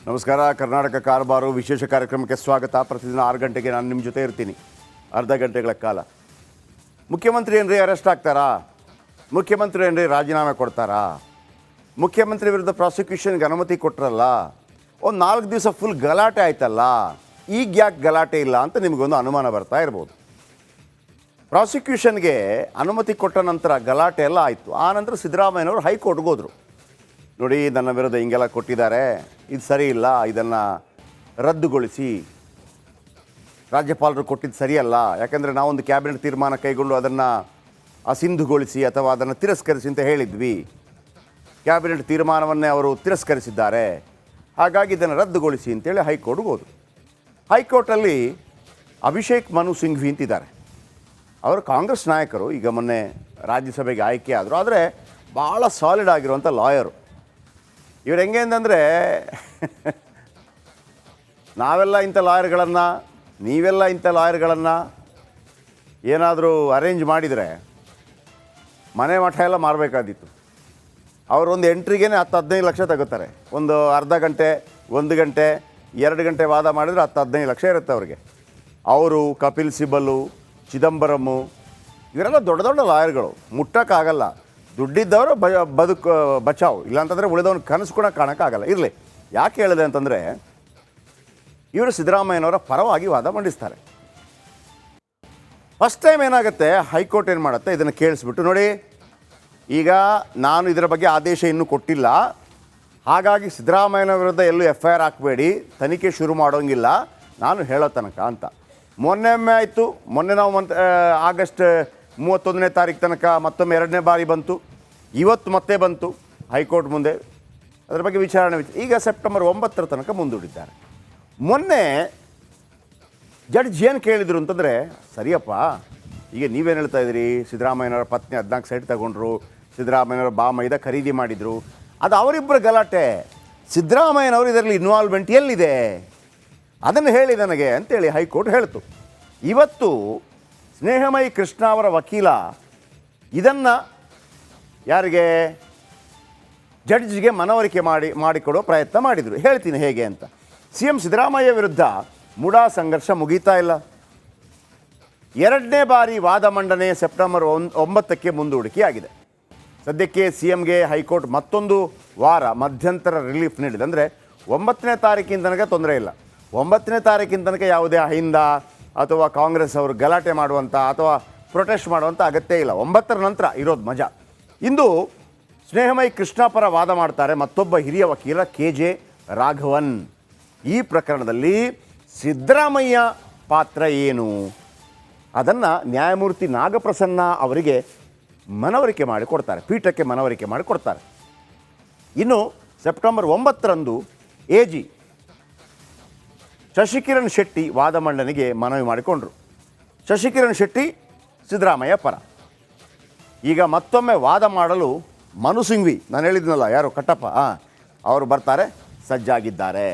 ನಮಸ್ಕಾರ. ಕರ್ನಾಟಕ ಕಾರಬಾರು ವಿಶೇಷ ಕಾರ್ಯಕ್ರಮಕ್ಕೆ ಸ್ವಾಗತ. ಪ್ರತಿದಿನ 6 ಗಂಟೆಗೆ ನಾನು ನಿಮ್ಮ ಜೊತೆ ಇರ್ತೀನಿ, ಅರ್ಧ ಗಂಟೆಗಳ ಕಾಲ. ಮುಖ್ಯಮಂತ್ರಿ ಏನ್ರಿ ಅರೆಸ್ಟ್ ಆಗ್ತಾರಾ? ಮುಖ್ಯಮಂತ್ರಿ ಏನ್ರಿ ರಾಜೀನಾಮೆ ಕೊಡ್ತಾರಾ? ಮುಖ್ಯಮಂತ್ರಿ ವಿರುದ್ಧ ಪ್ರಾಸಿಕ್ಯೂಷನ್ಗೆ ಅನುಮತಿ ಕೊಟ್ಟರಲ್ಲ, ಒಂದು 4 ದಿವಸ ಫುಲ್ ಗಲಾಟೆ ಆಯ್ತಲ್ಲ, ಈಗ ಯಾಕೆ ಗಲಾಟೆ ಇಲ್ಲ ಅಂತ ನಿಮಗೊಂದು ಅನುಮಾನ ಬರ್ತಾ ಇರ್ಬೋದು. ಪ್ರಾಸಿಕ್ಯೂಷನ್ಗೆ ಅನುಮತಿ ಕೊಟ್ಟ ನಂತರ ಗಲಾಟೆ ಎಲ್ಲ ಆಯಿತು. ಆ ನಂತರ ಸಿದ್ದರಾಮಯ್ಯನವರು ಹೈಕೋರ್ಟ್ಗೆ ಹೋದರು. ನೋಡಿ, ನನ್ನ ವಿರುದ್ಧ ಹಿಂಗೆಲ್ಲ ಕೊಟ್ಟಿದ್ದಾರೆ, ಇದು ಸರಿ ಇಲ್ಲ, ಇದನ್ನು ರದ್ದುಗೊಳಿಸಿ. ರಾಜ್ಯಪಾಲರು ಕೊಟ್ಟಿದ್ದು ಸರಿಯಲ್ಲ, ಯಾಕಂದರೆ ನಾವೊಂದು ಕ್ಯಾಬಿನೆಟ್ ತೀರ್ಮಾನ ಕೈಗೊಂಡು ಅದನ್ನು ಅಸಿಂಧುಗೊಳಿಸಿ ಅಥವಾ ಅದನ್ನು ತಿರಸ್ಕರಿಸಿ ಅಂತ ಹೇಳಿದ್ವಿ. ಕ್ಯಾಬಿನೆಟ್ ತೀರ್ಮಾನವನ್ನೇ ಅವರು ತಿರಸ್ಕರಿಸಿದ್ದಾರೆ, ಹಾಗಾಗಿ ಇದನ್ನು ರದ್ದುಗೊಳಿಸಿ ಅಂತೇಳಿ ಹೈಕೋರ್ಟ್ಗೆ ಹೋದರು. ಹೈಕೋರ್ಟಲ್ಲಿ ಅಭಿಷೇಕ್ ಮನು ಸಿಂಘ್ವಿ ಅಂತಿದ್ದಾರೆ. ಅವರು ಕಾಂಗ್ರೆಸ್ ನಾಯಕರು, ಈಗ ಮೊನ್ನೆ ರಾಜ್ಯಸಭೆಗೆ ಆಯ್ಕೆ ಆದರು. ಆದರೆ ಭಾಳ ಸಾಲಿಡ್ ಆಗಿರುವಂಥ ಲಾಯರು ಇವ್ರು. ಹೆಂಗೆ ಅಂತಂದರೆ ನಾವೆಲ್ಲ ಇಂಥ ಲಾಯರ್ಗಳನ್ನು, ನೀವೆಲ್ಲ ಇಂಥ ಲಾಯರ್ಗಳನ್ನು ಏನಾದರೂ ಅರೇಂಜ್ ಮಾಡಿದರೆ ಮನೆ ಮಠ ಎಲ್ಲ ಮಾರಬೇಕಾದಿತ್ತು. ಅವರು ಒಂದು ಎಂಟ್ರಿಗೇ 10-15 ಲಕ್ಷ ತಗೋತಾರೆ. ಒಂದು ಅರ್ಧ ಗಂಟೆ, 1 ಗಂಟೆ, 2 ಗಂಟೆ ವಾದ ಮಾಡಿದರೆ 10-15 ಲಕ್ಷ ಇರುತ್ತೆ ಅವ್ರಿಗೆ. ಅವರು ಕಪಿಲ್ ಸಿಬಲು, ಚಿದಂಬರಮು, ಇವರೆಲ್ಲ ದೊಡ್ಡ ದೊಡ್ಡ ಲಾಯರ್ಗಳು. ಮುಟ್ಟಕ್ಕಾಗಲ್ಲ. ದುಡ್ಡಿದ್ದವರು ಬಚಾವು, ಇಲ್ಲಾಂತಂದರೆ ಉಳಿದವನು ಕನಸು ಕೂಡ ಕಾಣೋಕ್ಕಾಗಲ್ಲ. ಇರಲಿ, ಯಾಕೆ ಹೇಳಿದೆ ಅಂತಂದರೆ ಇವರು ಸಿದ್ದರಾಮಯ್ಯನವರ ಪರವಾಗಿ ವಾದ ಮಂಡಿಸ್ತಾರೆ. ಫಸ್ಟ್ ಟೈಮ್ ಏನಾಗುತ್ತೆ, ಹೈಕೋರ್ಟ್ ಏನು ಮಾಡುತ್ತೆ, ಇದನ್ನು ಕೇಳಿಸ್ಬಿಟ್ಟು, ನೋಡಿ ಈಗ ನಾನು ಇದರ ಬಗ್ಗೆ ಆದೇಶ ಇನ್ನೂ ಕೊಟ್ಟಿಲ್ಲ, ಹಾಗಾಗಿ ಸಿದ್ದರಾಮಯ್ಯನ ವಿರುದ್ಧ ಎಲ್ಲೂ FIR ಹಾಕಬೇಡಿ, ತನಿಖೆ ಶುರು ಮಾಡೋಂಗಿಲ್ಲ ನಾನು ಹೇಳೋ ತನಕ ಅಂತ. ಮೊನ್ನೆ ಆಯಿತು. ಮೊನ್ನೆ ನಾವು ಆಗಸ್ಟ್ 31ನೇ ತಾರೀಕು ತನಕ ಮತ್ತೊಮ್ಮೆ 2ನೇ ಬಾರಿ ಬಂತು. ಇವತ್ತು ಮತ್ತೆ ಬಂತು ಹೈಕೋರ್ಟ್ ಮುಂದೆ, ಅದರ ಬಗ್ಗೆ ವಿಚಾರಣೆ. ಈಗ ಸೆಪ್ಟೆಂಬರ್ 9ರ ತನಕ ಮುಂದೂಡಿದ್ದಾರೆ. ಮೊನ್ನೆ ಜಡ್ಜ್ ಏನು ಕೇಳಿದರು ಅಂತಂದರೆ, ಸರಿಯಪ್ಪ, ಈಗ ನೀವೇನು ಹೇಳ್ತಾ ಇದ್ದೀರಿ, ಸಿದ್ದರಾಮಯ್ಯನವರ ಪತ್ನಿ 14 ಸೈಟ್ ತಗೊಂಡ್ರು, ಸಿದ್ದರಾಮಯ್ಯನವರ ಮೈದ ಖರೀದಿ ಮಾಡಿದರು, ಅದು ಅವರಿಬ್ಬರ ಗಲಾಟೆ. ಸಿದ್ದರಾಮಯ್ಯನವರು ಇದರಲ್ಲಿ ಇನ್ವಾಲ್ವ್ಮೆಂಟ್ ಎಲ್ಲಿದೆ ಅದನ್ನು ಹೇಳಿ ನನಗೆ ಅಂತೇಳಿ ಹೈಕೋರ್ಟ್ ಹೇಳ್ತು. ಇವತ್ತು ಸ್ನೇಹಮಯಿ ಕೃಷ್ಣ ಅವರ ವಕೀಲ ಇದನ್ನು ಯಾರಿಗೆ, ಜಡ್ಜ್ಗೆ ಮನವರಿಕೆ ಮಾಡಿಕೊಡೋ ಪ್ರಯತ್ನ ಮಾಡಿದರು. ಹೇಳ್ತೀನಿ ಹೇಗೆ ಅಂತ. CM ಸಿದ್ದರಾಮಯ್ಯ ವಿರುದ್ಧ ಮುಡಾ ಸಂಘರ್ಷ ಮುಗೀತಾ ಇಲ್ಲ. 2ನೇ ಬಾರಿ ವಾದ ಮಂಡನೆ ಸೆಪ್ಟೆಂಬರ್ 9ಕ್ಕೆ ಮುಂದೂಡಿಕೆಯಾಗಿದೆ. ಸದ್ಯಕ್ಕೆ CMಗೆ ಹೈಕೋರ್ಟ್ ಮತ್ತೊಂದು ವಾರ ಮಧ್ಯಂತರ ರಿಲೀಫ್ ನೀಡಿದೆ. ಅಂದರೆ 9ನೇ ತಾರೀಕಿನ ತನಕ ತೊಂದರೆ ಇಲ್ಲ. 9ನೇ ತಾರೀಕಿನ ತನಕ ಯಾವುದೇ ಅಹಿಂದ ಅಥವಾ ಕಾಂಗ್ರೆಸ್ ಅವರು ಗಲಾಟೆ ಮಾಡುವಂಥ ಅಥವಾ ಪ್ರೊಟೆಸ್ಟ್ ಮಾಡುವಂಥ ಅಗತ್ಯ ಇಲ್ಲ. 9ರ ನಂತರ ಇರೋದು ಮಜಾ. ಇಂದು ಸ್ನೇಹಮಯಿ ಕೃಷ್ಣ ಪರ ವಾದ ಮಾಡ್ತಾರೆ ಮತ್ತೊಬ್ಬ ಹಿರಿಯ ವಕೀಲ KJ ರಾಘವನ್. ಈ ಪ್ರಕರಣದಲ್ಲಿ ಸಿದ್ದರಾಮಯ್ಯ ಪಾತ್ರ ಏನು ಅದನ್ನು ನ್ಯಾಯಮೂರ್ತಿ ನಾಗಪ್ರಸನ್ನ ಅವರಿಗೆ ಮನವರಿಕೆ ಮಾಡಿಕೊಡ್ತಾರೆ, ಪೀಠಕ್ಕೆ ಮನವರಿಕೆ ಮಾಡಿಕೊಡ್ತಾರೆ. ಇನ್ನು ಸೆಪ್ಟೆಂಬರ್ 9ರಂದು AG ಶಶಿಕಿರಣ್ ಶೆಟ್ಟಿ ವಾದ ಮಂಡನೆಗೆ ಮನವಿ ಮಾಡಿಕೊಂಡರು. ಶಶಿಕಿರಣ್ ಶೆಟ್ಟಿ ಸಿದ್ದರಾಮಯ್ಯ ಪರ. ಈಗ ಮತ್ತೊಮ್ಮೆ ವಾದ ಮಾಡಲು ಮನು ಸಿಂಘ್ವಿ, ನಾನು ಹೇಳಿದ್ನಲ್ಲ ಯಾರು, ಕಟ್ಟಪ್ಪ, ಅವರು ಬರ್ತಾರೆ, ಸಜ್ಜಾಗಿದ್ದಾರೆ.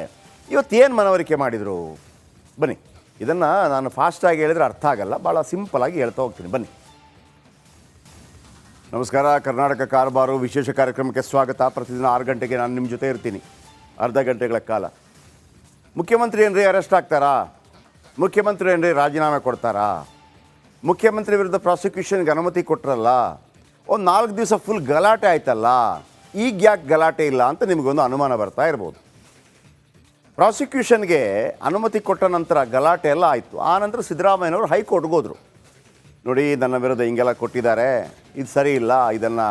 ಇವತ್ತೇನು ಮನವರಿಕೆ ಮಾಡಿದರು ಬನ್ನಿ. ಇದನ್ನು ನಾನು ಫಾಸ್ಟಾಗಿ ಹೇಳಿದರೆ ಅರ್ಥ ಆಗಲ್ಲ, ಭಾಳ ಸಿಂಪಲಾಗಿ ಹೇಳ್ತಾ ಹೋಗ್ತೀನಿ ಬನ್ನಿ. ನಮಸ್ಕಾರ. ಕರ್ನಾಟಕ ಕಾರಬಾರು ವಿಶೇಷ ಕಾರ್ಯಕ್ರಮಕ್ಕೆ ಸ್ವಾಗತ. ಪ್ರತಿದಿನ 6 ಗಂಟೆಗೆ ನಾನು ನಿಮ್ಮ ಜೊತೆ ಇರ್ತೀನಿ, ಅರ್ಧ ಗಂಟೆಗಳ ಕಾಲ. ಮುಖ್ಯಮಂತ್ರಿ ಏನ್ರಿ ಅರೆಸ್ಟ್ ಆಗ್ತಾರಾ? ಮುಖ್ಯಮಂತ್ರಿ ಏನ್ರಿ ರಾಜೀನಾಮೆ ಕೊಡ್ತಾರಾ? ಮುಖ್ಯಮಂತ್ರಿ ವಿರುದ್ಧ ಪ್ರಾಸಿಕ್ಯೂಷನ್ಗೆ ಅನುಮತಿ ಕೊಟ್ಟರಲ್ಲ, ಒಂದು 4 ದಿವಸ ಫುಲ್ ಗಲಾಟೆ ಆಯ್ತಲ್ಲ, ಈಗ ಯಾಕೆ ಗಲಾಟೆ ಇಲ್ಲ ಅಂತ ನಿಮಗೊಂದು ಅನುಮಾನ ಬರ್ತಾ ಇರ್ಬೋದು. ಪ್ರಾಸಿಕ್ಯೂಷನ್ಗೆ ಅನುಮತಿ ಕೊಟ್ಟ ನಂತರ ಗಲಾಟೆ ಎಲ್ಲ ಆಯಿತು. ಆ ನಂತರ ಸಿದ್ದರಾಮಯ್ಯನವರು ಹೈಕೋರ್ಟ್ಗೆ ಹೋದರು. ನೋಡಿ, ನನ್ನ ವಿರುದ್ಧ ಹಿಂಗೆಲ್ಲ ಕೊಟ್ಟಿದ್ದಾರೆ, ಇದು ಸರಿ ಇಲ್ಲ, ಇದನ್ನು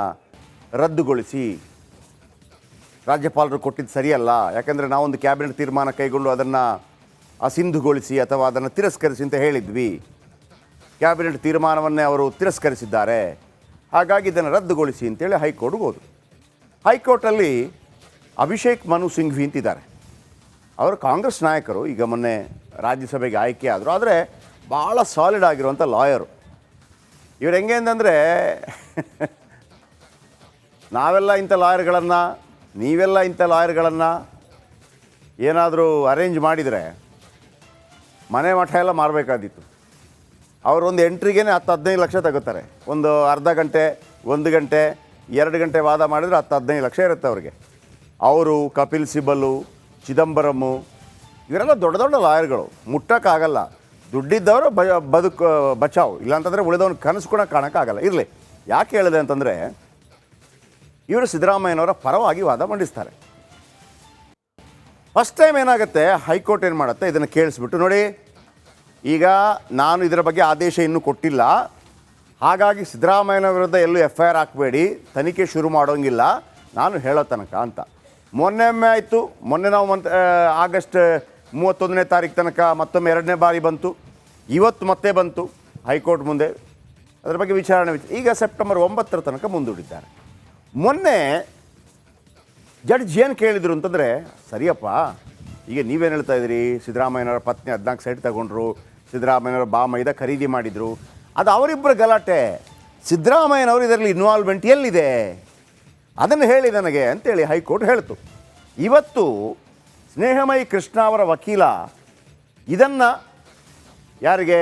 ರದ್ದುಗೊಳಿಸಿ. ರಾಜ್ಯಪಾಲರು ಕೊಟ್ಟಿದ್ದು ಸರಿಯಲ್ಲ, ಯಾಕಂದರೆ ನಾವೊಂದು ಕ್ಯಾಬಿನೆಟ್ ತೀರ್ಮಾನ ಕೈಗೊಂಡು ಅದನ್ನು ಅಸಿಂಧುಗೊಳಿಸಿ ಅಥವಾ ಅದನ್ನು ತಿರಸ್ಕರಿಸಿ ಅಂತ ಹೇಳಿದ್ವಿ. ಕ್ಯಾಬಿನೆಟ್ ತೀರ್ಮಾನವನ್ನೇ ಅವರು ತಿರಸ್ಕರಿಸಿದ್ದಾರೆ, ಹಾಗಾಗಿ ಇದನ್ನು ರದ್ದುಗೊಳಿಸಿ ಅಂತೇಳಿ ಹೈಕೋರ್ಟ್ಗೆ ಹೋದರು. ಹೈಕೋರ್ಟಲ್ಲಿ ಅಭಿಷೇಕ್ ಮನು ಸಿಂಘ್ವಿ ಅಂತಿದ್ದಾರೆ. ಅವರು ಕಾಂಗ್ರೆಸ್ ನಾಯಕರು, ಈಗ ಮೊನ್ನೆ ರಾಜ್ಯಸಭೆಗೆ ಆಯ್ಕೆ ಆದರು. ಆದರೆ ಭಾಳ ಸಾಲಿಡ್ ಆಗಿರುವಂಥ ಲಾಯರು ಇವ್ರು. ಹೆಂಗೆ ಅಂತಂದರೆ ನಾವೆಲ್ಲ ಇಂಥ ಲಾಯರ್ಗಳನ್ನು, ನೀವೆಲ್ಲ ಇಂಥ ಲಾಯರ್ಗಳನ್ನು ಏನಾದರೂ ಅರೇಂಜ್ ಮಾಡಿದರೆ ಮನೆ ಮಠ ಎಲ್ಲ ಮಾರಬೇಕಾದಿತ್ತು. ಅವರು ಒಂದು ಎಂಟ್ರಿಗೇ 10-15 ಲಕ್ಷ ತಗೋತಾರೆ. ಒಂದು ಅರ್ಧ ಗಂಟೆ, 1 ಗಂಟೆ, 2 ಗಂಟೆ ವಾದ ಮಾಡಿದರೆ 10-15 ಲಕ್ಷ ಇರುತ್ತೆ ಅವ್ರಿಗೆ. ಅವರು ಕಪಿಲ್ ಸಿಬಲು, ಚಿದಂಬರಮ್ಮು ಇವರೆಲ್ಲ ದೊಡ್ಡ ದೊಡ್ಡ ಲಾಯರ್ಗಳು, ಮುಟ್ಟಕ್ಕಾಗಲ್ಲ. ದುಡ್ಡಿದ್ದವರು ಬಚಾವ್, ಇಲ್ಲಾಂತಂದರೆ ಉಳಿದವನು ಕನಸು ಕೂಡ ಕಾಣೋಕ್ಕಾಗಲ್ಲ. ಇರಲಿ, ಯಾಕೆ ಹೇಳಿದೆ ಅಂತಂದರೆ ಇವರು ಸಿದ್ದರಾಮಯ್ಯನವರ ಪರವಾಗಿ ವಾದ ಮಂಡಿಸ್ತಾರೆ. ಫಸ್ಟ್ ಟೈಮ್ ಏನಾಗುತ್ತೆ, ಹೈಕೋರ್ಟ್ ಏನು ಮಾಡುತ್ತೆ, ಇದನ್ನು ಕೇಳಿಸ್ಬಿಟ್ಟು ನೋಡಿ, ಈಗ ನಾನು ಇದರ ಬಗ್ಗೆ ಆದೇಶ ಇನ್ನೂ ಕೊಟ್ಟಿಲ್ಲ, ಹಾಗಾಗಿ ಸಿದ್ದರಾಮಯ್ಯನ ವಿರುದ್ಧ ಎಲ್ಲೂ FIR ಹಾಕಬೇಡಿ, ತನಿಖೆ ಶುರು ಮಾಡೋಂಗಿಲ್ಲ ನಾನು ಹೇಳೋ ತನಕ ಅಂತ. ಮೊನ್ನೆ ಆಯಿತು, ಮೊನ್ನೆ ನಾವು ಆಗಸ್ಟ್ 31ನೇ ತಾರೀಕು ತನಕ ಮತ್ತೊಮ್ಮೆ 2ನೇ ಬಾರಿ ಬಂತು, ಇವತ್ತು ಮತ್ತೆ ಬಂತು ಹೈಕೋರ್ಟ್ ಮುಂದೆ ಅದರ ಬಗ್ಗೆ ವಿಚಾರಣೆ. ಈಗ ಸೆಪ್ಟೆಂಬರ್ 9ರ ತನಕ ಮುಂದೂಡಿದ್ದಾರೆ. ಮೊನ್ನೆ ಜಡ್ಜ್ ಏನು ಕೇಳಿದರು ಅಂತಂದರೆ, ಸರಿಯಪ್ಪ, ಈಗ ನೀವೇನು ಹೇಳ್ತಾ ಇದ್ದೀರಿ, ಸಿದ್ದರಾಮಯ್ಯನವರ ಪತ್ನಿ 14 ಸೈಟ್ ತಗೊಂಡ್ರು, ಸಿದ್ದರಾಮಯ್ಯನವರ ಮೈದ ಖರೀದಿ ಮಾಡಿದರು, ಅದು ಅವರಿಬ್ಬರ ಗಲಾಟೆ, ಸಿದ್ದರಾಮಯ್ಯನವರು ಇದರಲ್ಲಿ ಇನ್ವಾಲ್ವ್ಮೆಂಟ್ ಎಲ್ಲಿದೆ ಅದನ್ನು ಹೇಳಿ ನನಗೆ ಅಂತೇಳಿ ಹೈಕೋರ್ಟ್ ಹೇಳ್ತು. ಇವತ್ತು ಸ್ನೇಹಮಯಿ ಕೃಷ್ಣ ಅವರ ವಕೀಲ ಇದನ್ನು ಯಾರಿಗೆ,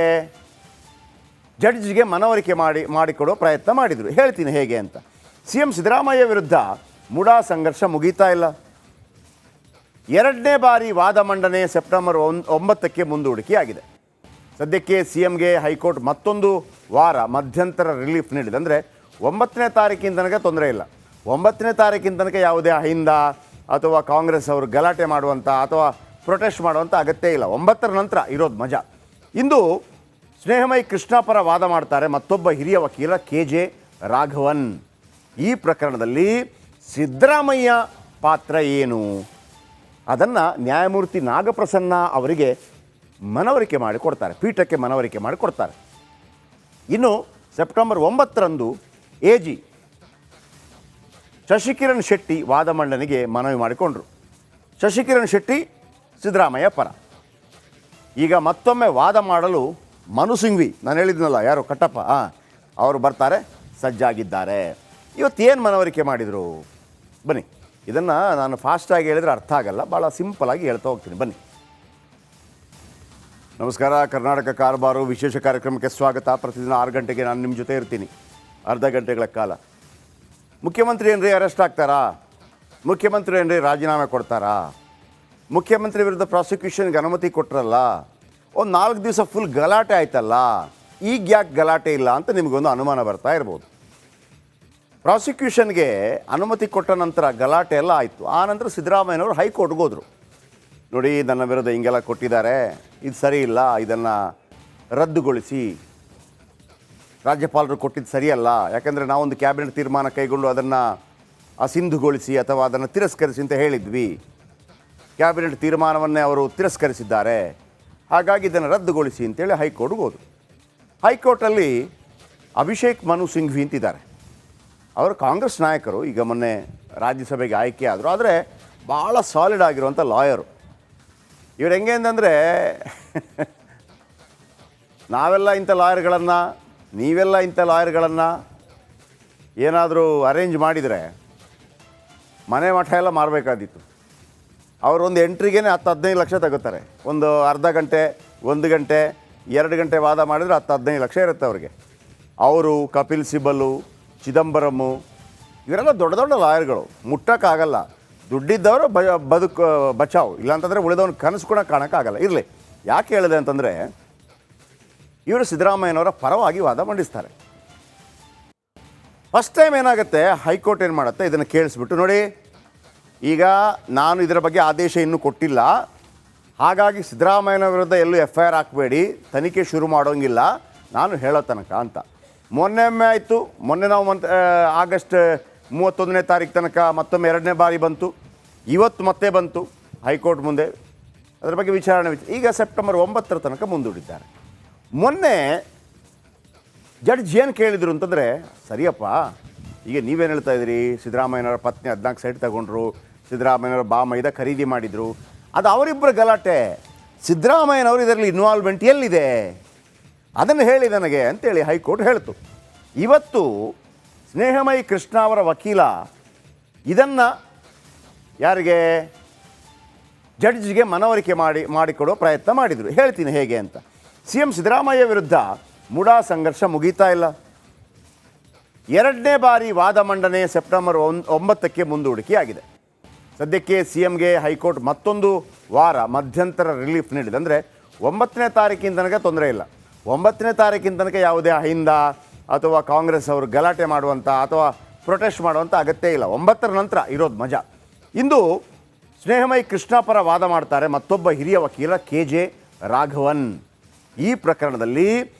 ಜಡ್ಜ್ಗೆ ಮನವರಿಕೆ ಮಾಡಿಕೊಡೋ ಪ್ರಯತ್ನ ಮಾಡಿದರು. ಹೇಳ್ತೀನಿ ಹೇಗೆ ಅಂತ. CM ಸಿದ್ದರಾಮಯ್ಯ ವಿರುದ್ಧ ಮುಡಾ ಸಂಘರ್ಷ ಮುಗೀತಾ ಇಲ್ಲ. 2ನೇ ಬಾರಿ ವಾದ ಮಂಡನೆ ಸೆಪ್ಟೆಂಬರ್ 9ಕ್ಕೆ ಮುಂದೂಡಿಕೆಯಾಗಿದೆ. ಸದ್ಯಕ್ಕೆ CMಗೆ ಹೈಕೋರ್ಟ್ ಮತ್ತೊಂದು ವಾರ ಮಧ್ಯಂತರ ರಿಲೀಫ್ ನೀಡಿದೆ. ಅಂದರೆ 9ನೇ ತಾರೀಕಿನ ತನಕ ತೊಂದರೆ ಇಲ್ಲ. 9ನೇ ತಾರೀಕಿನ ತನಕ ಯಾವುದೇ ಅಹಿಂದ ಅಥವಾ ಕಾಂಗ್ರೆಸ್ ಅವರು ಗಲಾಟೆ ಮಾಡುವಂಥ ಅಥವಾ ಪ್ರೊಟೆಸ್ಟ್ ಮಾಡುವಂಥ ಅಗತ್ಯ ಇಲ್ಲ. 9ರ ನಂತರ ಇರೋದು ಮಜಾ. ಇಂದು ಸ್ನೇಹಮಯಿ ಕೃಷ್ಣ ಪರ ವಾದ ಮಾಡ್ತಾರೆ ಮತ್ತೊಬ್ಬ ಹಿರಿಯ ವಕೀಲ KJ ರಾಘವನ್. ಈ ಪ್ರಕರಣದಲ್ಲಿ ಸಿದ್ದರಾಮಯ್ಯ ಪಾತ್ರ ಏನು ಅದನ್ನು ನ್ಯಾಯಮೂರ್ತಿ ನಾಗಪ್ರಸನ್ನ ಅವರಿಗೆ ಮನವರಿಕೆ ಮಾಡಿಕೊಡ್ತಾರೆ, ಪೀಠಕ್ಕೆ ಮನವರಿಕೆ ಮಾಡಿಕೊಡ್ತಾರೆ. ಇನ್ನು ಸೆಪ್ಟೆಂಬರ್ 9ರಂದು AG ಶಶಿಕಿರಣ್ ಶೆಟ್ಟಿ ವಾದ ಮಂಡನೆಗೆ ಮನವಿ ಮಾಡಿಕೊಂಡರು. ಶಶಿಕಿರಣ್ ಶೆಟ್ಟಿ ಸಿದ್ದರಾಮಯ್ಯ ಪರ. ಈಗ ಮತ್ತೊಮ್ಮೆ ವಾದ ಮಾಡಲು ಮನು ಸಿಂಘ್ವಿ, ನಾನು ಹೇಳಿದ್ನಲ್ಲ ಯಾರು ಕಟ್ಟಪ್ಪ, ಅವರು ಬರ್ತಾರೆ, ಸಜ್ಜಾಗಿದ್ದಾರೆ. ಇವತ್ತೇನು ಮನವರಿಕೆ ಮಾಡಿದರು ಬನ್ನಿ. ಇದನ್ನು ನಾನು ಫಾಸ್ಟಾಗಿ ಹೇಳಿದರೆ ಅರ್ಥ ಆಗಲ್ಲ, ಭಾಳ ಸಿಂಪಲಾಗಿ ಹೇಳ್ತಾ ಹೋಗ್ತೀನಿ ಬನ್ನಿ. ನಮಸ್ಕಾರ, ಕರ್ನಾಟಕ ಕಾರಬಾರು ವಿಶೇಷ ಕಾರ್ಯಕ್ರಮಕ್ಕೆ ಸ್ವಾಗತ. ಪ್ರತಿದಿನ 6 ಗಂಟೆಗೆ ನಾನು ನಿಮ್ಮ ಜೊತೆ ಇರ್ತೀನಿ, ಅರ್ಧ ಗಂಟೆಗಳ ಕಾಲ. ಮುಖ್ಯಮಂತ್ರಿ ಏನ್ರಿ ಅರೆಸ್ಟ್ ಆಗ್ತಾರಾ? ಮುಖ್ಯಮಂತ್ರಿ ಏನ್ರಿ ರಾಜೀನಾಮೆ ಕೊಡ್ತಾರಾ? ಮುಖ್ಯಮಂತ್ರಿ ವಿರುದ್ಧ ಪ್ರಾಸಿಕ್ಯೂಷನ್ಗೆ ಅನುಮತಿ ಕೊಟ್ಟರಲ್ಲ, ಒಂದು 4 ದಿವಸ ಫುಲ್ ಗಲಾಟೆ ಆಯ್ತಲ್ಲ, ಈಗ ಯಾಕೆ ಗಲಾಟೆ ಇಲ್ಲ ಅಂತ ನಿಮಗೊಂದು ಅನುಮಾನ ಬರ್ತಾ ಇರ್ಬೋದು. ಪ್ರಾಸಿಕ್ಯೂಷನ್ಗೆ ಅನುಮತಿ ಕೊಟ್ಟ ನಂತರ ಗಲಾಟೆ ಎಲ್ಲ ಆಯಿತು. ಆ ನಂತರ ಸಿದ್ದರಾಮಯ್ಯನವರು ಹೈಕೋರ್ಟ್ಗೆ ಹೋದರು. ನೋಡಿ, ನನ್ನ ವಿರುದ್ಧ ಹಿಂಗೆಲ್ಲ ಕೊಟ್ಟಿದ್ದಾರೆ, ಇದು ಸರಿ ಇಲ್ಲ, ಇದನ್ನು ರದ್ದುಗೊಳಿಸಿ, ರಾಜ್ಯಪಾಲರು ಕೊಟ್ಟಿದ್ದು ಸರಿಯಲ್ಲ, ಯಾಕಂದರೆ ನಾವೊಂದು ಕ್ಯಾಬಿನೆಟ್ ತೀರ್ಮಾನ ಕೈಗೊಂಡು ಅದನ್ನು ಅಸಿಂಧುಗೊಳಿಸಿ ಅಥವಾ ಅದನ್ನು ತಿರಸ್ಕರಿಸಿ ಅಂತ ಹೇಳಿದ್ವಿ. ಕ್ಯಾಬಿನೆಟ್ ತೀರ್ಮಾನವನ್ನೇ ಅವರು ತಿರಸ್ಕರಿಸಿದ್ದಾರೆ, ಹಾಗಾಗಿ ಇದನ್ನು ರದ್ದುಗೊಳಿಸಿ ಅಂತೇಳಿ ಹೈಕೋರ್ಟ್ಗೆ ಹೋದರು. ಹೈಕೋರ್ಟಲ್ಲಿ ಅಭಿಷೇಕ್ ಮನು ಸಿಂಘ್ವಿ ಅಂತಿದ್ದಾರೆ. ಅವರು ಕಾಂಗ್ರೆಸ್ ನಾಯಕರು, ಈಗ ಮೊನ್ನೆ ರಾಜ್ಯಸಭೆಗೆ ಆಯ್ಕೆ ಆದರು. ಆದರೆ ಭಾಳ ಸಾಲಿಡ್ ಆಗಿರುವಂಥ ಲಾಯರು ಇವ್ರು. ಹೆಂಗೆ ಅಂತಂದರೆ ನಾವೆಲ್ಲ ಇಂಥ ಲಾಯರ್ಗಳನ್ನು, ನೀವೆಲ್ಲ ಇಂಥ ಲಾಯರ್ಗಳನ್ನು ಏನಾದರೂ ಅರೇಂಜ್ ಮಾಡಿದರೆ ಮನೆ ಮಠ ಎಲ್ಲ ಮಾರಬೇಕಾದಿತ್ತು. ಅವರು ಒಂದು ಎಂಟ್ರಿಗೇ 10-15 ಲಕ್ಷ ತಗೋತಾರೆ. ಒಂದು ಅರ್ಧ ಗಂಟೆ, 1 ಗಂಟೆ, 2 ಗಂಟೆ ವಾದ ಮಾಡಿದರೆ 10-15 ಲಕ್ಷ ಇರುತ್ತೆ ಅವ್ರಿಗೆ. ಅವರು, ಕಪಿಲ್ ಸಿಬಲ್ಲು, ಚಿದಂಬರಮ್ಮು ಇವರೆಲ್ಲ ದೊಡ್ಡ ದೊಡ್ಡ ಲಾಯರ್ಗಳು, ಮುಟ್ಟಕ್ಕಾಗಲ್ಲ. ದುಡ್ಡಿದ್ದವರು ಬಚಾವ್, ಇಲ್ಲಾಂತಂದರೆ ಉಳಿದವನು ಕನಸು ಕೂಡ ಕಾಣೋಕ್ಕಾಗಲ್ಲ. ಇರಲಿ, ಯಾಕೆ ಹೇಳಿದೆ ಅಂತಂದರೆ ಇವರು ಸಿದ್ದರಾಮಯ್ಯನವರ ಪರವಾಗಿ ವಾದ ಮಂಡಿಸ್ತಾರೆ. ಫಸ್ಟ್ ಟೈಮ್ ಏನಾಗುತ್ತೆ, ಹೈಕೋರ್ಟ್ ಏನು ಮಾಡುತ್ತೆ, ಇದನ್ನು ಕೇಳಿಸ್ಬಿಟ್ಟು ನೋಡಿ, ಈಗ ನಾನು ಇದರ ಬಗ್ಗೆ ಆದೇಶ ಇನ್ನೂ ಕೊಟ್ಟಿಲ್ಲ, ಹಾಗಾಗಿ ಸಿದ್ದರಾಮಯ್ಯನ ವಿರುದ್ಧ ಎಲ್ಲೂ FIR ಹಾಕಬೇಡಿ, ತನಿಖೆ ಶುರು ಮಾಡೋಂಗಿಲ್ಲ ನಾನು ಹೇಳೋ ತನಕ ಅಂತ. ಮೊನ್ನೆ ಆಯಿತು, ಮೊನ್ನೆ ನಾವು ಆಗಸ್ಟ್ 31ನೇ ತಾರೀಕು ತನಕ ಮತ್ತೊಮ್ಮೆ 2ನೇ ಬಾರಿ ಬಂತು, ಇವತ್ತು ಮತ್ತೆ ಬಂತು ಹೈಕೋರ್ಟ್ ಮುಂದೆ ಅದರ ಬಗ್ಗೆ ವಿಚಾರಣೆ. ಈಗ ಸೆಪ್ಟೆಂಬರ್ 9ರ ತನಕ ಮುಂದೂಡಿದ್ದಾರೆ. ಮೊನ್ನೆ ಜಡ್ಜ್ ಏನು ಕೇಳಿದರು ಅಂತಂದರೆ, ಸರಿಯಪ್ಪ, ಈಗ ನೀವೇನು ಹೇಳ್ತಾ ಇದ್ದೀರಿ, ಸಿದ್ದರಾಮಯ್ಯನವರ ಪತ್ನಿ 14 ಸೈಟ್ ತಗೊಂಡ್ರು, ಸಿದ್ದರಾಮಯ್ಯನವರ ಮೈದ ಖರೀದಿ ಮಾಡಿದರು, ಅದು ಅವರಿಬ್ಬರ ಗಲಾಟೆ, ಸಿದ್ದರಾಮಯ್ಯನವರು ಇದರಲ್ಲಿ ಇನ್ವಾಲ್ವ್ಮೆಂಟ್ ಎಲ್ಲಿದೆ ಅದನ್ನು ಹೇಳಿ ನನಗೆ ಅಂತೇಳಿ ಹೈಕೋರ್ಟ್ ಹೇಳ್ತು. ಇವತ್ತು ಸ್ನೇಹಮಯಿ ಕೃಷ್ಣ ಅವರ ವಕೀಲ ಇದನ್ನು ಯಾರಿಗೆ, ಜಡ್ಜ್ಗೆ ಮನವರಿಕೆ ಮಾಡಿಕೊಡೋ ಪ್ರಯತ್ನ ಮಾಡಿದರು. ಹೇಳ್ತೀನಿ ಹೇಗೆ ಅಂತ. CM ಸಿದ್ದರಾಮಯ್ಯ ವಿರುದ್ಧ ಮುಡಾ ಸಂಘರ್ಷ ಮುಗೀತಾ ಇಲ್ಲ. 2ನೇ ಬಾರಿ ವಾದ ಮಂಡನೆ ಸೆಪ್ಟೆಂಬರ್ 9ಕ್ಕೆ ಮುಂದೂಡಿಕೆಯಾಗಿದೆ. ಸದ್ಯಕ್ಕೆ ಸಿ ಎಂಗೆ ಹೈಕೋರ್ಟ್ ಮತ್ತೊಂದು ವಾರ ಮಧ್ಯಂತರ ರಿಲೀಫ್ ನೀಡಿದೆ. ಅಂದರೆ 9ನೇ ತಾರೀಕಿನ ತನಕ ತೊಂದರೆ ಇಲ್ಲ. 9ನೇ ತಾರೀಕಿನ ತನಕ ಯಾವುದೇ ಅಹಿಂದ ಅಥವಾ ಕಾಂಗ್ರೆಸ್ ಅವರು ಗಲಾಟೆ ಮಾಡುವಂಥ ಅಥವಾ ಪ್ರೊಟೆಸ್ಟ್ ಮಾಡುವಂಥ ಅಗತ್ಯ ಇಲ್ಲ. 9ರ ನಂತರ ಇರೋದು ಮಜಾ. ಇಂದು ಸ್ನೇಹಮಯಿ ಕೃಷ್ಣ ಪರ ವಾದ ಮಾಡ್ತಾರೆ ಮತ್ತೊಬ್ಬ ಹಿರಿಯ ವಕೀಲ KJ ರಾಘವನ್. ಈ ಪ್ರಕರಣದಲ್ಲಿ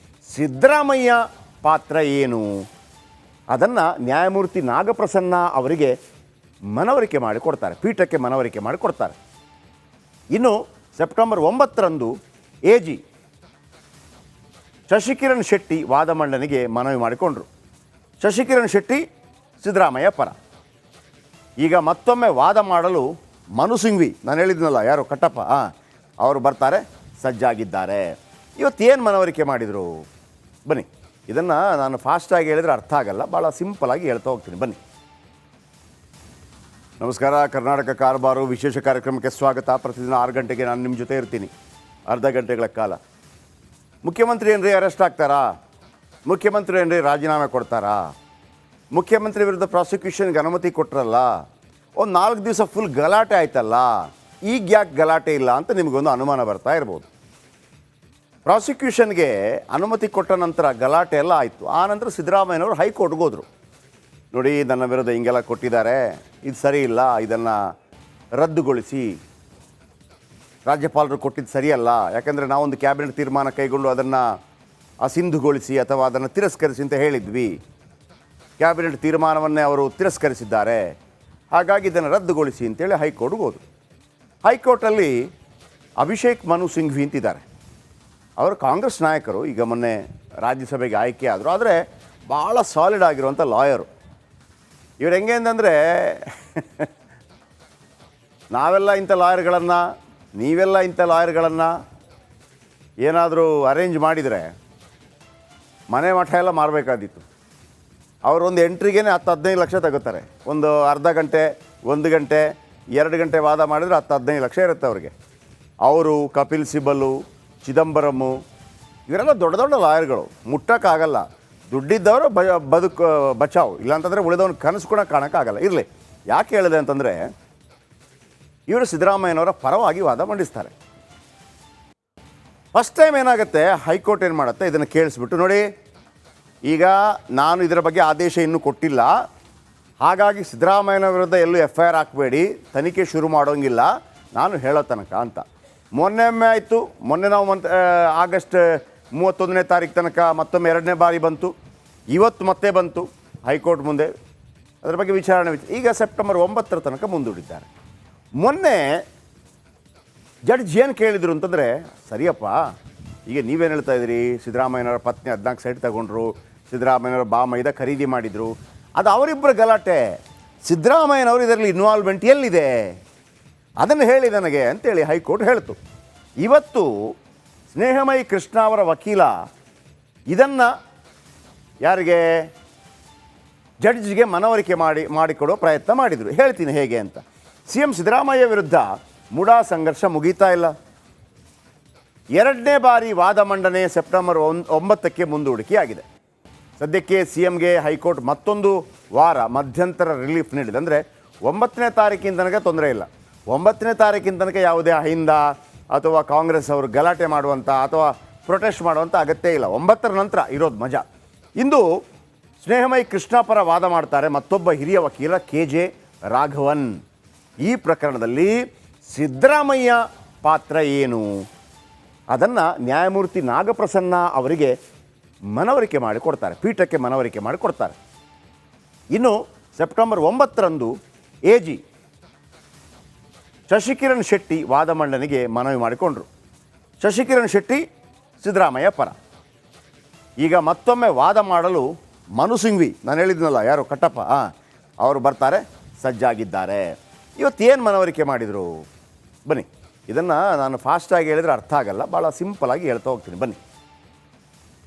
ಸಿದ್ದರಾಮಯ್ಯ ಪಾತ್ರ ಏನು ಅದನ್ನು ನ್ಯಾಯಮೂರ್ತಿ ನಾಗಪ್ರಸನ್ನ ಅವರಿಗೆ ಮನವರಿಕೆ ಮಾಡಿಕೊಡ್ತಾರೆ, ಪೀಠಕ್ಕೆ ಮನವರಿಕೆ ಮಾಡಿಕೊಡ್ತಾರೆ. ಇನ್ನು ಸೆಪ್ಟೆಂಬರ್ 9ರಂದು AG ಶಶಿಕಿರಣ್ ಶೆಟ್ಟಿ ವಾದ ಮಂಡನೆಗೆ ಮನವಿ ಮಾಡಿಕೊಂಡರು. ಶಶಿಕಿರಣ್ ಶೆಟ್ಟಿ ಸಿದ್ದರಾಮಯ್ಯ ಪರ. ಈಗ ಮತ್ತೊಮ್ಮೆ ವಾದ ಮಾಡಲು ಮನು ಸಿಂಘ್ವಿ, ನಾನು ಹೇಳಿದ್ನಲ್ಲ ಯಾರು ಕಟ್ಟಪ್ಪ, ಅವರು ಬರ್ತಾರೆ, ಸಜ್ಜಾಗಿದ್ದಾರೆ. ಇವತ್ತೇನು ಮನವರಿಕೆ ಮಾಡಿದರು ಬನ್ನಿ. ಇದನ್ನು ನಾನು ಫಾಸ್ಟಾಗಿ ಹೇಳಿದರೆ ಅರ್ಥ ಆಗಲ್ಲ, ಭಾಳ ಸಿಂಪಲಾಗಿ ಹೇಳ್ತಾ ಹೋಗ್ತೀನಿ ಬನ್ನಿ. ನಮಸ್ಕಾರ, ಕರ್ನಾಟಕ ಕಾರಬಾರು ವಿಶೇಷ ಕಾರ್ಯಕ್ರಮಕ್ಕೆ ಸ್ವಾಗತ. ಪ್ರತಿದಿನ 6 ಗಂಟೆಗೆ ನಾನು ನಿಮ್ಮ ಜೊತೆ ಇರ್ತೀನಿ, ಅರ್ಧ ಗಂಟೆಗಳ ಕಾಲ. ಮುಖ್ಯಮಂತ್ರಿ ಏನ್ರಿ ಅರೆಸ್ಟ್ ಆಗ್ತಾರಾ? ಮುಖ್ಯಮಂತ್ರಿ ಏನ್ರಿ ರಾಜೀನಾಮೆ ಕೊಡ್ತಾರಾ? ಮುಖ್ಯಮಂತ್ರಿ ವಿರುದ್ಧ ಪ್ರಾಸಿಕ್ಯೂಷನ್ಗೆ ಅನುಮತಿ ಕೊಟ್ಟರಲ್ಲ, ಒಂದು 4 ದಿವಸ ಫುಲ್ ಗಲಾಟೆ ಆಯ್ತಲ್ಲ, ಈಗ ಯಾಕೆ ಗಲಾಟೆ ಇಲ್ಲ ಅಂತ ನಿಮಗೊಂದು ಅನುಮಾನ ಬರ್ತಾ ಇರ್ಬೋದು. ಪ್ರಾಸಿಕ್ಯೂಷನ್ಗೆ ಅನುಮತಿ ಕೊಟ್ಟ ನಂತರ ಗಲಾಟೆ ಎಲ್ಲ ಆಯಿತು. ಆ ನಂತರ ಸಿದ್ದರಾಮಯ್ಯನವರು ಹೈಕೋರ್ಟ್ಗೆ ಹೋದರು. ನೋಡಿ, ನನ್ನ ವಿರುದ್ಧ ಹಿಂಗೆಲ್ಲ ಕೊಟ್ಟಿದ್ದಾರೆ, ಇದು ಸರಿ ಇಲ್ಲ, ಇದನ್ನು ರದ್ದುಗೊಳಿಸಿ. ರಾಜ್ಯಪಾಲರು ಕೊಟ್ಟಿದ್ದು ಸರಿಯಲ್ಲ, ಯಾಕಂದರೆ ನಾವೊಂದು ಕ್ಯಾಬಿನೆಟ್ ತೀರ್ಮಾನ ಕೈಗೊಂಡು ಅದನ್ನು ಅಸಿಂಧುಗೊಳಿಸಿ ಅಥವಾ ಅದನ್ನು ತಿರಸ್ಕರಿಸಿ ಅಂತ ಹೇಳಿದ್ವಿ. ಕ್ಯಾಬಿನೆಟ್ ತೀರ್ಮಾನವನ್ನೇ ಅವರು ತಿರಸ್ಕರಿಸಿದ್ದಾರೆ, ಹಾಗಾಗಿ ಇದನ್ನು ರದ್ದುಗೊಳಿಸಿ ಅಂತೇಳಿ ಹೈಕೋರ್ಟ್ಗೆ ಹೋದರು. ಹೈಕೋರ್ಟಲ್ಲಿ ಅಭಿಷೇಕ್ ಮನು ಸಿಂಘ್ವಿ ಅಂತಿದ್ದಾರೆ. ಅವರು ಕಾಂಗ್ರೆಸ್ ನಾಯಕರು, ಈಗ ಮೊನ್ನೆ ರಾಜ್ಯಸಭೆಗೆ ಆಯ್ಕೆ ಆದರು. ಆದರೆ ಭಾಳ ಸಾಲಿಡ್ ಆಗಿರುವಂಥ ಲಾಯರು ಇವ್ರು. ಹೆಂಗೆ ಅಂತಂದರೆ ನಾವೆಲ್ಲ ಇಂಥ ಲಾಯರ್ಗಳನ್ನು, ನೀವೆಲ್ಲ ಇಂಥ ಲಾಯರ್ಗಳನ್ನು ಏನಾದರೂ ಅರೇಂಜ್ ಮಾಡಿದರೆ ಮನೆ ಮಠ ಎಲ್ಲ ಮಾರಬೇಕಾದಿತ್ತು. ಅವರು ಒಂದು ಎಂಟ್ರಿಗೇ 10-15 ಲಕ್ಷ ತಗೋತಾರೆ. ಒಂದು ಅರ್ಧ ಗಂಟೆ, 1 ಗಂಟೆ, 2 ಗಂಟೆ ವಾದ ಮಾಡಿದರೆ 10-15 ಲಕ್ಷ ಇರುತ್ತೆ ಅವ್ರಿಗೆ. ಅವರು, ಕಪಿಲ್ ಸಿಬಲು, ಚಿದಂಬರಮ್ಮು, ಇವರೆಲ್ಲ ದೊಡ್ಡ ದೊಡ್ಡ ಲಾಯರ್ಗಳು, ಮುಟ್ಟಕ್ಕಾಗಲ್ಲ. ದುಡ್ಡಿದ್ದವರು ಬಚಾವು, ಇಲ್ಲಾಂತಂದರೆ ಉಳಿದವನು ಕನಸು ಕೂಡ ಕಾಣೋಕ್ಕಾಗಲ್ಲ. ಇರಲಿ, ಯಾಕೆ ಹೇಳಿದೆ ಅಂತಂದರೆ ಇವರು ಸಿದ್ದರಾಮಯ್ಯನವರ ಪರವಾಗಿ ವಾದ ಮಂಡಿಸ್ತಾರೆ. ಫಸ್ಟ್ ಟೈಮ್ ಏನಾಗುತ್ತೆ, ಹೈಕೋರ್ಟ್ ಏನು ಮಾಡುತ್ತೆ, ಇದನ್ನು ಕೇಳಿಸ್ಬಿಟ್ಟು ನೋಡಿ, ಈಗ ನಾನು ಇದರ ಬಗ್ಗೆ ಆದೇಶ ಇನ್ನೂ ಕೊಟ್ಟಿಲ್ಲ, ಹಾಗಾಗಿ ಸಿದ್ದರಾಮಯ್ಯನ ವಿರುದ್ಧ ಎಲ್ಲೂ FIR ಹಾಕಬೇಡಿ, ತನಿಖೆ ಶುರು ಮಾಡೋಂಗಿಲ್ಲ ನಾನು ಹೇಳೋ ತನಕ ಅಂತ. ಮೊನ್ನೆ ಆಯಿತು, ಮೊನ್ನೆ ನಾವು ಆಗಸ್ಟ್ 31ನೇ ತಾರೀಕು ತನಕ ಮತ್ತೊಮ್ಮೆ 2ನೇ ಬಾರಿ ಬಂತು, ಇವತ್ತು ಮತ್ತೆ ಬಂತು ಹೈಕೋರ್ಟ್ ಮುಂದೆ, ಅದರ ಬಗ್ಗೆ ವಿಚಾರಣೆ. ಈಗ ಸೆಪ್ಟೆಂಬರ್ 9ರ ತನಕ ಮುಂದೂಡಿದ್ದಾರೆ. ಮೊನ್ನೆ ಜಡ್ಜ್ ಏನು ಕೇಳಿದರು ಅಂತಂದರೆ, ಸರಿಯಪ್ಪ, ಈಗ ನೀವೇನು ಹೇಳ್ತಾ ಇದ್ದೀರಿ, ಸಿದ್ದರಾಮಯ್ಯನವರ ಪತ್ನಿ 14 ಸೈಟ್ ತಗೊಂಡ್ರು, ಸಿದ್ದರಾಮಯ್ಯನವರ ಮೈದ ಖರೀದಿ ಮಾಡಿದರು, ಅದು ಅವರಿಬ್ಬರ ಗಲಾಟೆ, ಸಿದ್ದರಾಮಯ್ಯನವರು ಇದರಲ್ಲಿ ಇನ್ವಾಲ್ವ್ಮೆಂಟ್ ಎಲ್ಲಿದೆ ಅದನ್ನು ಹೇಳಿ ನನಗೆ ಅಂತೇಳಿ ಹೈಕೋರ್ಟ್ ಹೇಳ್ತು. ಇವತ್ತು ಸ್ನೇಹಮಯಿ ಕೃಷ್ಣ ಅವರ ವಕೀಲ ಇದನ್ನು ಯಾರಿಗೆ, ಜಡ್ಜ್ಗೆ ಮನವರಿಕೆ ಮಾಡಿಕೊಡೋ ಪ್ರಯತ್ನ ಮಾಡಿದರು. ಹೇಳ್ತೀನಿ ಹೇಗೆ ಅಂತ. CM ಸಿದ್ದರಾಮಯ್ಯ ವಿರುದ್ಧ ಮುಡಾ ಸಂಘರ್ಷ ಮುಗೀತಾ ಇಲ್ಲ. 2ನೇ ಬಾರಿ ವಾದ ಮಂಡನೆ ಸೆಪ್ಟೆಂಬರ್ 9ಕ್ಕೆ ಮುಂದೂಡಿಕೆಯಾಗಿದೆ. ಸದ್ಯಕ್ಕೆ CMಗೆ ಹೈಕೋರ್ಟ್ ಮತ್ತೊಂದು ವಾರ ಮಧ್ಯಂತರ ರಿಲೀಫ್ ನೀಡಿದೆ. ಅಂದರೆ 9ನೇ ತಾರೀಕಿನ ತನಕ ತೊಂದರೆ ಇಲ್ಲ. 9ನೇ ತಾರೀಕಿನ ತನಕ ಯಾವುದೇ ಅಹಿಂದ ಅಥವಾ ಕಾಂಗ್ರೆಸ್ ಅವರು ಗಲಾಟೆ ಮಾಡುವಂಥ ಅಥವಾ ಪ್ರೊಟೆಸ್ಟ್ ಮಾಡುವಂಥ ಅಗತ್ಯ ಇಲ್ಲ. 9ರ ನಂತರ ಇರೋದು ಮಜಾ. ಇಂದು ಸ್ನೇಹಮಯಿ ಕೃಷ್ಣ ಪರ ವಾದ ಮಾಡ್ತಾರೆ ಮತ್ತೊಬ್ಬ ಹಿರಿಯ ವಕೀಲ KJ ರಾಘವನ್. ಈ ಪ್ರಕರಣದಲ್ಲಿ ಸಿದ್ದರಾಮಯ್ಯ ಪಾತ್ರ ಏನು ಅದನ್ನು ನ್ಯಾಯಮೂರ್ತಿ ನಾಗಪ್ರಸನ್ನ ಅವರಿಗೆ ಮನವರಿಕೆ ಮಾಡಿಕೊಡ್ತಾರೆ, ಪೀಠಕ್ಕೆ ಮನವರಿಕೆ ಮಾಡಿಕೊಡ್ತಾರೆ. ಇನ್ನು ಸೆಪ್ಟೆಂಬರ್ 9ರಂದು AG ಶಶಿಕಿರಣ್ ಶೆಟ್ಟಿ ವಾದ ಮಂಡನೆಗೆ ಮನವಿ ಮಾಡಿಕೊಂಡರು. ಶಶಿಕಿರಣ್ ಶೆಟ್ಟಿ ಸಿದ್ದರಾಮಯ್ಯ ಪರ. ಈಗ ಮತ್ತೊಮ್ಮೆ ವಾದ ಮಾಡಲು ಮನು ಸಿಂಘ್ವಿ, ನಾನು ಹೇಳಿದ್ನಲ್ಲ ಯಾರು ಕಟ್ಟಪ್ಪ, ಅವರು ಬರ್ತಾರೆ, ಸಜ್ಜಾಗಿದ್ದಾರೆ. ಇವತ್ತೇನು ಮನವರಿಕೆ ಮಾಡಿದರು ಬನ್ನಿ. ಇದನ್ನು ನಾನು ಫಾಸ್ಟಾಗಿ ಹೇಳಿದರೆ ಅರ್ಥ ಆಗಲ್ಲ, ಭಾಳ ಸಿಂಪಲಾಗಿ ಹೇಳ್ತಾ ಹೋಗ್ತೀನಿ ಬನ್ನಿ.